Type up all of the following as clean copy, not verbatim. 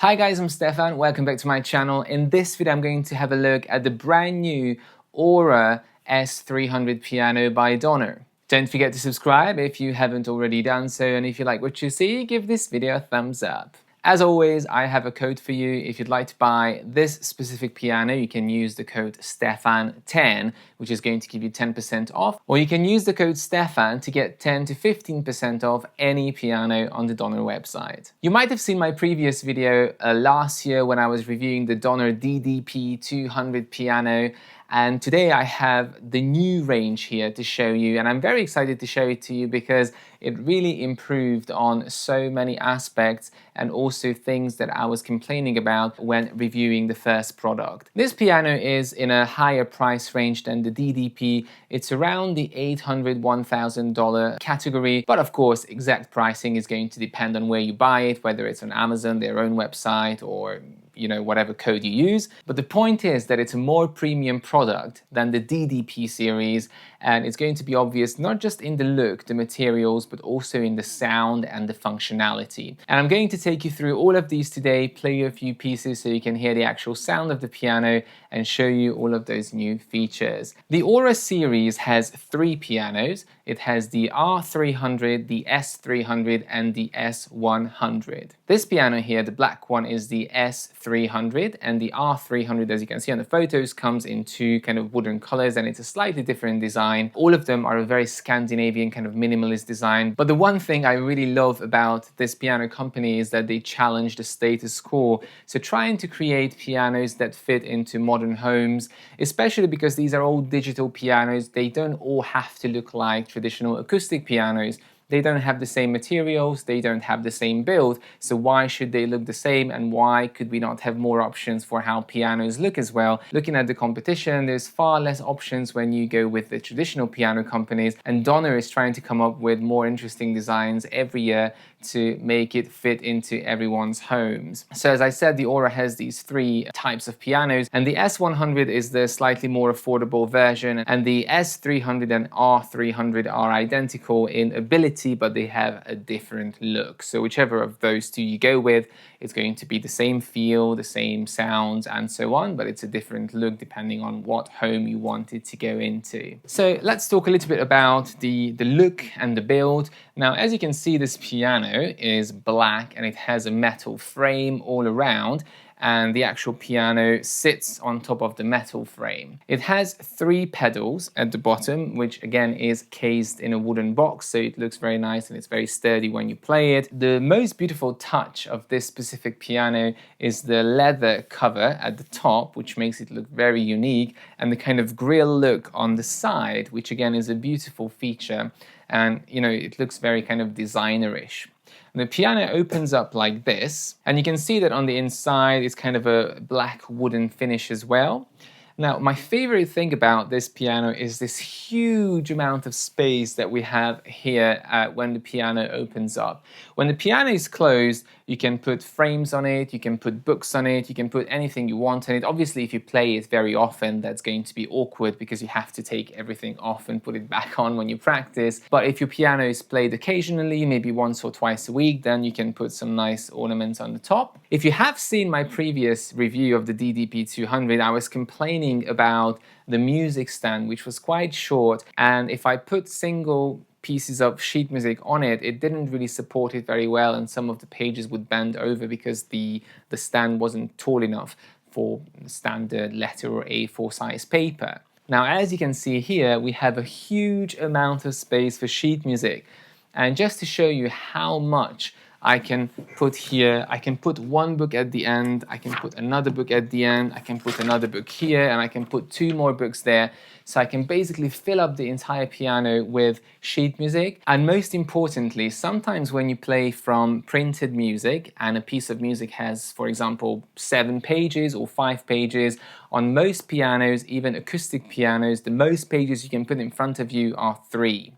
Hi guys, I'm Stefan, welcome back to my channel. In this video I'm going to have a look at the brand new OURA S300 piano by DONNER. Don't forget to subscribe if you haven't already done so, and if you like what you see, give this video a thumbs up. As always, I have a code for you. If you'd like to buy this specific piano, you can use the code STEFAN10, which is going to give you 10% off, or you can use the code STEFAN to get 10 to 15% off any piano on the DONNER website. You might have seen my previous video last year when I was reviewing the DONNER DDP-200 piano, and today I have the new range here to show you, and I'm very excited to show it to you because it really improved on so many aspects and also things that I was complaining about when reviewing the first product. This piano is in a higher price range than the DDP. It's around the $800, $1,000 category, but of course exact pricing is going to depend on where you buy it, whether it's on Amazon, their own website, or whatever code you use. But the point is that it's a more premium product than the DDP series, and it's going to be obvious not just in the look, the materials, but also in the sound and the functionality. And I'm going to take you through all of these today, play you a few pieces so you can hear the actual sound of the piano and show you all of those new features. The OURA series has 3 pianos. It has the R300, the S300 and the S100. This piano here, the black one, is the S300, and the R300, as you can see on the photos, comes in 2 kind of wooden colors, and it's a slightly different design. All of them are a very Scandinavian kind of minimalist design. But the one thing I really love about this piano company is that they challenge the status quo. So trying to create pianos that fit into modern homes, especially because these are all digital pianos, they don't all have to look like traditional acoustic pianos. They don't have the same materials, they don't have the same build, so why should they look the same, and why could we not have more options for how pianos look as well? Looking at the competition, there's far less options when you go with the traditional piano companies, and DONNER is trying to come up with more interesting designs every year to make it fit into everyone's homes. So as I said, the OURA has these 3 types of pianos, and the S100 is the slightly more affordable version, and the S300 and R300 are identical in ability, but they have a different look. So whichever of those 2 you go with, it's going to be the same feel, the same sounds, and so on, but it's a different look depending on what home you want it to go into. So let's talk a little bit about the look and the build. Now, as you can see, this piano is black and it has a metal frame all around, and the actual piano sits on top of the metal frame. It has 3 pedals at the bottom, which again is cased in a wooden box, so it looks very nice and it's very sturdy when you play it. The most beautiful touch of this specific piano is the leather cover at the top, which makes it look very unique, and the kind of grille look on the side, which again is a beautiful feature, and it looks very kind of designerish. The piano opens up like this, and you can see that on the inside it's kind of a black wooden finish as well. Now, my favorite thing about this piano is this huge amount of space that we have here when the piano opens up. When the piano is closed, you can put frames on it, you can put books on it, you can put anything you want on it. Obviously, if you play it very often, that's going to be awkward because you have to take everything off and put it back on when you practice. But if your piano is played occasionally, maybe once or twice a week, then you can put some nice ornaments on the top. If you have seen my previous review of the DDP-200, I was complaining about the music stand, which was quite short, and if I put single pieces of sheet music on it, it didn't really support it very well, and some of the pages would bend over because the stand wasn't tall enough for standard letter or A4 size paper. Now, as you can see here, we have a huge amount of space for sheet music, and just to show you how much I can put here, I can put 1 book at the end, I can put another book at the end, I can put another book here, and I can put 2 more books there. So I can basically fill up the entire piano with sheet music. And most importantly, sometimes when you play from printed music and a piece of music has, for example, 7 pages or 5 pages, on most pianos, even acoustic pianos, the most pages you can put in front of you are 3.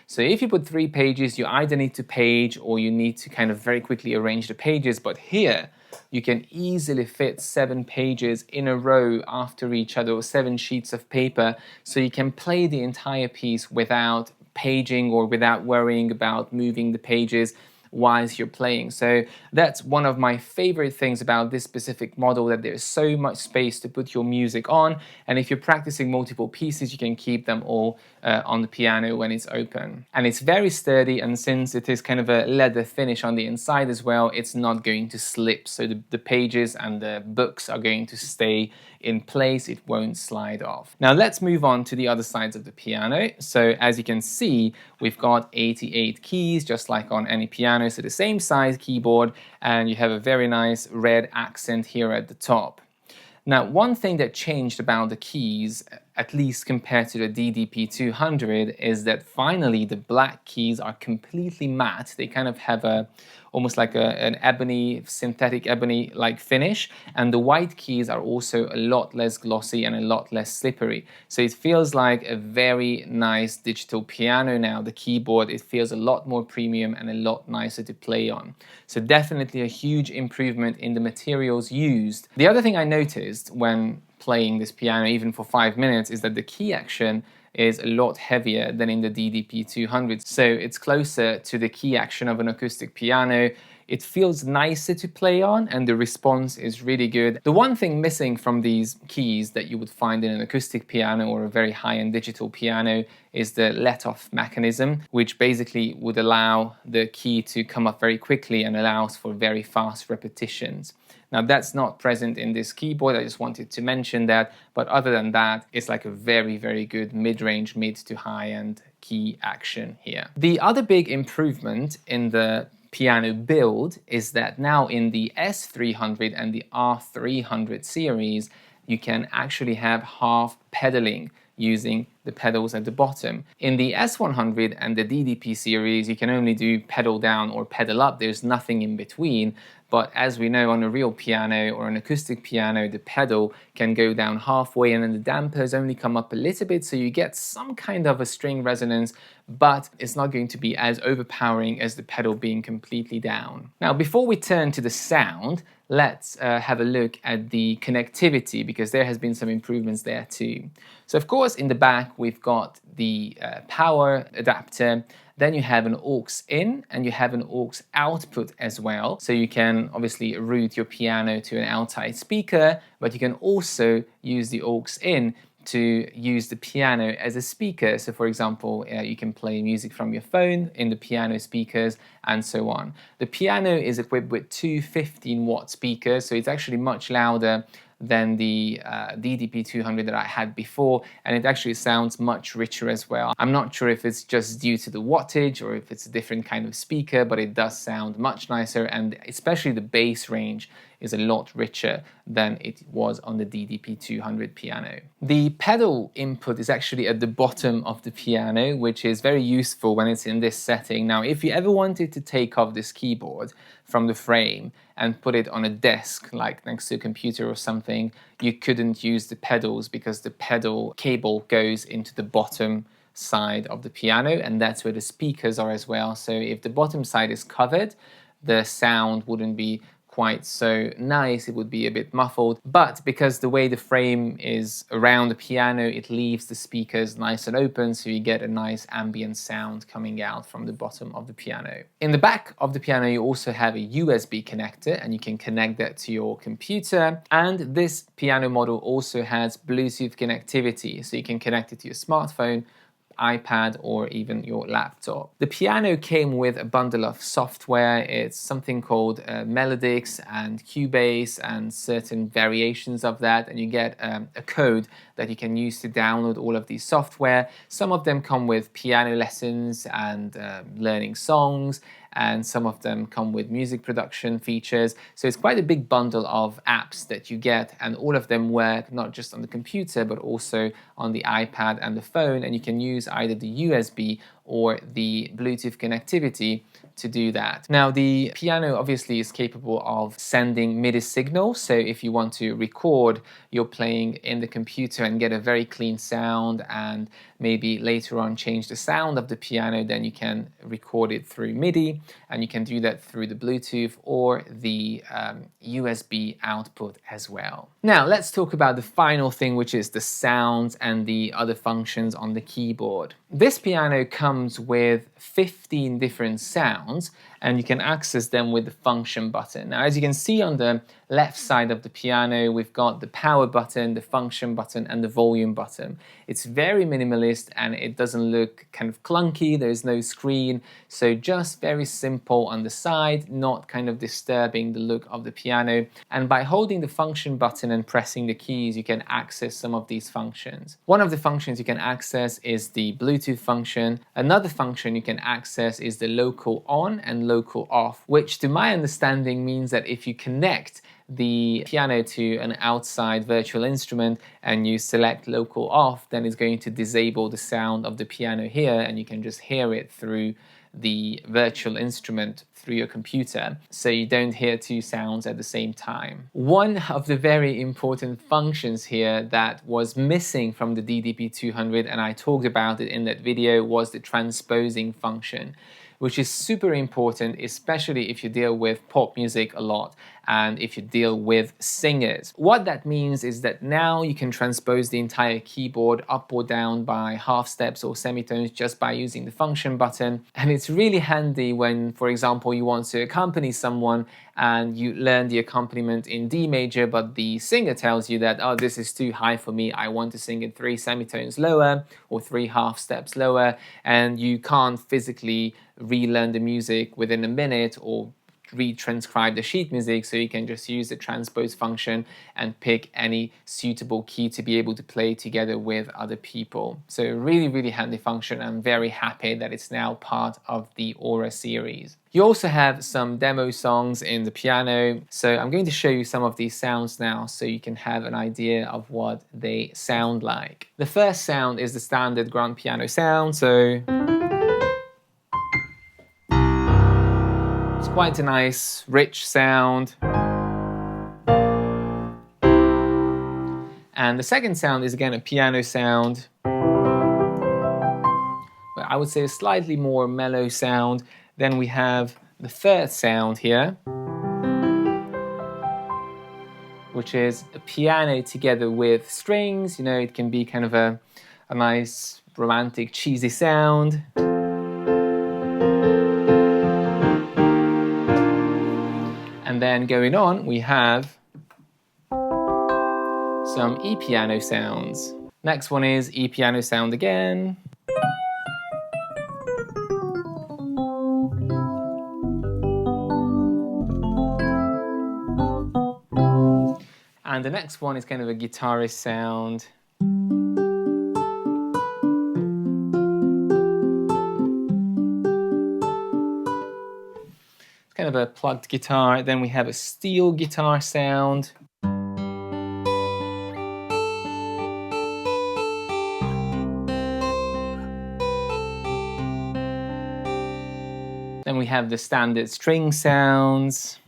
So if you put 3 pages, you either need to page or you need to kind of very quickly arrange the pages. But here, you can easily fit 7 pages in a row after each other, or 7 sheets of paper. So you can play the entire piece without paging or without worrying about moving the pages. whilst you're playing. So that's one of my favorite things about this specific model, that there's so much space to put your music on, and if you're practicing multiple pieces, you can keep them all on the piano when it's open. And it's very sturdy, and since it is kind of a leather finish on the inside as well, it's not going to slip. So the pages and the books are going to stay in place, it won't slide off. Now let's move on to the other sides of the piano. So as you can see, we've got 88 keys, just like on any piano, so the same size keyboard, and you have a very nice red accent here at the top. Now, one thing that changed about the keys, at least compared to the DDP-200, is that finally the black keys are completely matte. They kind of have almost like an ebony, synthetic ebony-like finish, and the white keys are also a lot less glossy and a lot less slippery. So it feels like a very nice digital piano now. The keyboard, it feels a lot more premium and a lot nicer to play on. So definitely a huge improvement in the materials used. The other thing I noticed when playing this piano, even for 5 minutes, is that the key action is a lot heavier than in the DDP-200. So it's closer to the key action of an acoustic piano. It feels nicer to play on, and the response is really good. The one thing missing from these keys that you would find in an acoustic piano or a very high-end digital piano is the let-off mechanism, which basically would allow the key to come up very quickly and allows for very fast repetitions. Now that's not present in this keyboard, I just wanted to mention that, but other than that, it's like a very, very good mid-range, mid to high-end key action here. The other big improvement in the piano build is that now in the S300 and the R300 series, you can actually have half pedaling using the pedals at the bottom. In the S100 and the DDP series, you can only do pedal down or pedal up. There's nothing in between. But as we know, on a real piano or an acoustic piano, the pedal can go down halfway and then the dampers only come up a little bit, so you get some kind of a string resonance, but it's not going to be as overpowering as the pedal being completely down. Now, before we turn to the sound, let's have a look at the connectivity, because there has been some improvements there too. So of course, in the back, we've got the power adapter. Then you have an aux in and you have an aux output as well. So you can obviously route your piano to an outside speaker, but you can also use the aux in to use the piano as a speaker. So for example, you can play music from your phone in the piano speakers and so on. The piano is equipped with two 15-watt speakers, so it's actually much louder than the DDP-200 that I had before, and it actually sounds much richer as well. I'm not sure if it's just due to the wattage or if it's a different kind of speaker, but it does sound much nicer, and especially the bass range is a lot richer than it was on the DDP-200 piano. The pedal input is actually at the bottom of the piano, which is very useful when it's in this setting. Now, if you ever wanted to take off this keyboard from the frame and put it on a desk, like next to a computer or something, you couldn't use the pedals because the pedal cable goes into the bottom side of the piano, and that's where the speakers are as well. So if the bottom side is covered, the sound wouldn't be quite so nice, it would be a bit muffled, but because the way the frame is around the piano, it leaves the speakers nice and open, so you get a nice ambient sound coming out from the bottom of the piano. In the back of the piano, you also have a USB connector, and you can connect that to your computer, and this piano model also has Bluetooth connectivity, so you can connect it to your smartphone, iPad, or even your laptop. The piano came with a bundle of software. It's something called Melodix and Cubase and certain variations of that, and you get a code that you can use to download all of these software. Some of them come with piano lessons and learning songs, and some of them come with music production features. So it's quite a big bundle of apps that you get, and all of them work not just on the computer but also on the iPad and the phone, and you can use either the USB or the Bluetooth connectivity to do that. Now, the piano obviously is capable of sending MIDI signals, so if you want to record your playing in the computer and get a very clean sound and maybe later on change the sound of the piano, then you can record it through MIDI, and you can do that through the Bluetooth or the USB output as well. Now, let's talk about the final thing, which is the sounds and the other functions on the keyboard. This piano comes with 15 different sounds, and you can access them with the function button. Now, as you can see on the left side of the piano, we've got the power button, the function button, and the volume button. It's very minimalist and it doesn't look kind of clunky. There's no screen, so just very simple on the side, not kind of disturbing the look of the piano. And by holding the function button and pressing the keys, you can access some of these functions. One of the functions you can access is the Bluetooth function. Another function you can access is the local on and local off, which to my understanding means that if you connect the piano to an outside virtual instrument and you select local off, then it's going to disable the sound of the piano here, and you can just hear it through the virtual instrument through your computer, so you don't hear two sounds at the same time. One of the very important functions here that was missing from the DDP-200, and I talked about it in that video, was the transposing function, which is super important, especially if you deal with pop music a lot and if you deal with singers. What that means is that now you can transpose the entire keyboard up or down by half steps or semitones just by using the function button. And it's really handy when, for example, you want to accompany someone and you learn the accompaniment in D major, but the singer tells you that, oh, this is too high for me, I want to sing it 3 semitones lower or 3 half steps lower, and you can't physically relearn the music within a minute or retranscribe the sheet music, so you can just use the transpose function and pick any suitable key to be able to play together with other people. So really, really handy function. I'm very happy that it's now part of the Aura series. You also have some demo songs in the piano, so I'm going to show you some of these sounds now so you can have an idea of what they sound like. The first sound is the standard grand piano sound, so it's quite a nice, rich sound. And the second sound is again a piano sound, but I would say a slightly more mellow sound. Then we have the third sound here, which is a piano together with strings. You know, it can be kind of a nice, romantic, cheesy sound. And then going on, we have some E-piano sounds. Next one is E-piano sound again. And the next one is kind of a guitarist sound. It's kind of a plugged guitar. Then we have a steel guitar sound. Then we have the standard string sounds.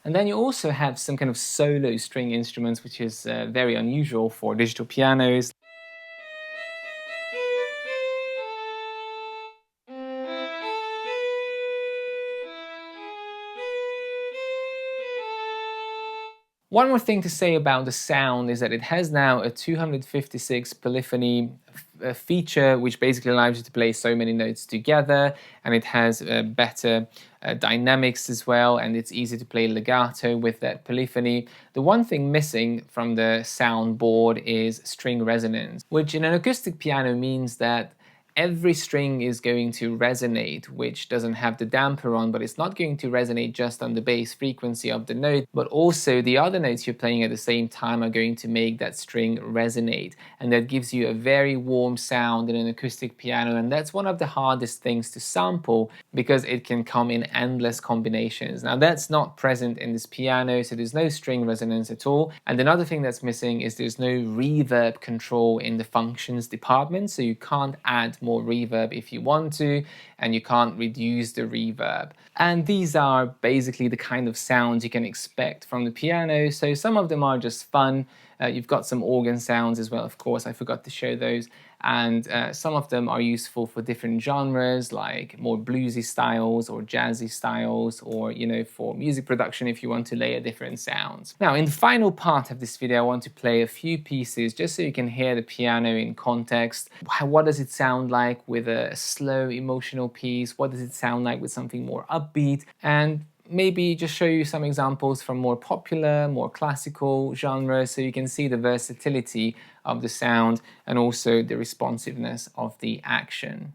And then you also have some kind of solo string instruments, which is very unusual for digital pianos. One more thing to say about the sound is that it has now a 256 polyphony feature, which basically allows you to play so many notes together, and it has better dynamics as well, and it's easy to play legato with that polyphony. The one thing missing from the soundboard is string resonance, which in an acoustic piano means that every string is going to resonate, which doesn't have the damper on, but it's not going to resonate just on the bass frequency of the note, but also the other notes you're playing at the same time are going to make that string resonate. And that gives you a very warm sound in an acoustic piano, and that's one of the hardest things to sample because it can come in endless combinations. Now that's not present in this piano, so there's no string resonance at all. And another thing that's missing is there's no reverb control in the functions department, so you can't add more reverb if you want to, and you can't reduce the reverb. And these are basically the kind of sounds you can expect from the piano. So some of them are just fun. You've got some organ sounds as well, of course, I forgot to show those. and some of them are useful for different genres, like more bluesy styles or jazzy styles, or for music production if you want to layer different sounds. Now, in the final part of this video, I want to play a few pieces just so you can hear the piano in context. What does it sound like with a slow emotional piece? What does it sound like with something more upbeat? And maybe just show you some examples from more popular, more classical genres, so you can see the versatility of the sound and also the responsiveness of the action.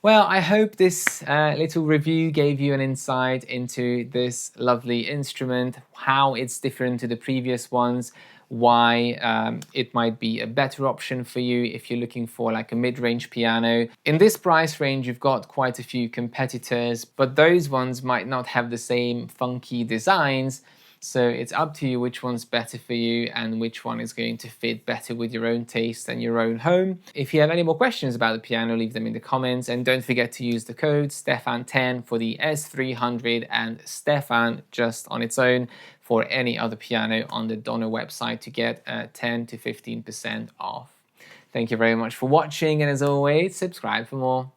Well, I hope this little review gave you an insight into this lovely instrument, how it's different to the previous ones, why it might be a better option for you if you're looking for like a mid-range piano. In this price range, you've got quite a few competitors, but those ones might not have the same funky designs. So it's up to you which one's better for you and which one is going to fit better with your own taste and your own home. If you have any more questions about the piano, leave them in the comments, and don't forget to use the code Stefan10 for the S300 and Stefan just on its own for any other piano on the Donner website to get 10 to 15% off. Thank you very much for watching, and as always, subscribe for more.